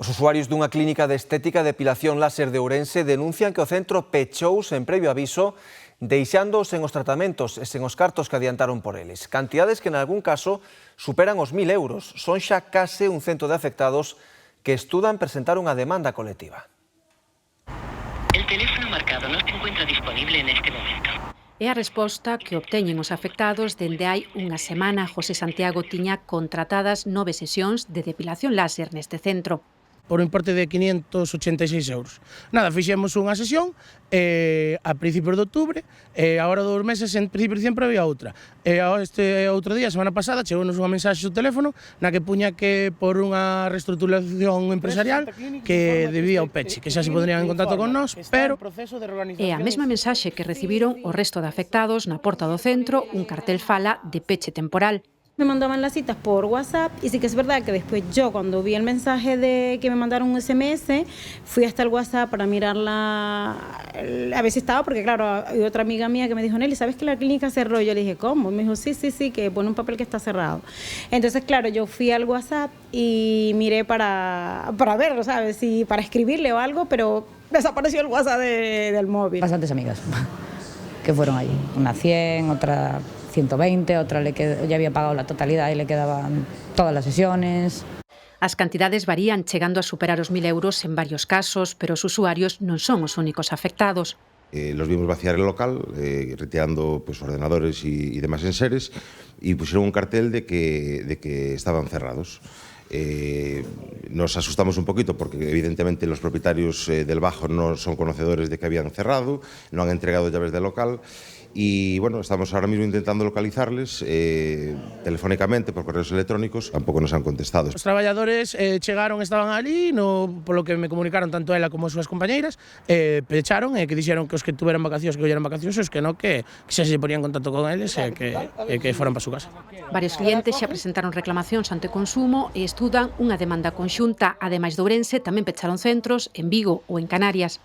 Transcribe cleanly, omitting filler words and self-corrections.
Os usuarios dunha clínica de estética e depilación láser de Ourense denuncian que o centro pechou sen previo aviso, deixándoos sen os tratamentos e sen os cartos que adiantaron por eles. Cantidades que, en algún caso, superan os 1.000 euros. Son xa case un cento de afectados que estudan presentar unha demanda colectiva. El teléfono marcado no se encuentra disponible en este momento. É a resposta que obteñen os afectados dende hai unha semana. José Santiago tiña contratadas 9 sesións de depilación láser neste centro. Por un importe de 586 euros. Nada, fixemos unha sesión a principios de outubro, a hora dos meses, en principio sempre había outra. Este outro día, a semana pasada, chegounos unha mensaxe ao teléfono na que puña que por unha reestruturación empresarial que debía o peche, que xa se podrían en contacto con nós, pero... É a mesma mensaxe que recibiron o resto de afectados na porta do centro, un cartel fala de peche temporal. Me mandaban las citas por WhatsApp y sí que es verdad que después yo cuando vi el mensaje de que me mandaron un SMS fui hasta el WhatsApp para mirarla a ver si estaba, porque claro, hay otra amiga mía que me dijo, Nelly, ¿sabes que la clínica cerró? Yo le dije, ¿cómo? Me dijo, sí, que pone un papel que está cerrado. Entonces claro, yo fui al WhatsApp y miré para verlo, ¿sabes? Y para escribirle o algo, pero desapareció el WhatsApp del móvil. Bastantes amigas que fueron allí, una 100, otra 120, otra ya había pagado la totalidad y le quedaban todas las sesiones. As cantidades varían, chegando a superar os 1.000 euros en varios casos, pero os usuarios non son os únicos afectados. Los vimos vaciar el local, retirando pues, ordenadores y demás enseres, y pusieron un cartel de que estaban cerrados. Nos asustamos un poquito porque evidentemente los propietarios del bajo no son conocedores de que habían cerrado, no han entregado llaves del local y bueno, estamos ahora mismo intentando localizarles telefónicamente por correos electrónicos, tampouco nos han contestado. Os traballadores chegaron, estaban ali, polo que me comunicaron tanto ela como as súas compañeiras, pecharon e que dixeron que os que tuveran vacacións que colleran vacacións, os que non, que xa se ponían en contacto con eles e que foran para a súa casa. Varios clientes xa presentaron reclamacións ante Consumo e estudan unha demanda conxunta. Ademais de Ourense, tamén pecharon centros en Vigo ou en Canarias.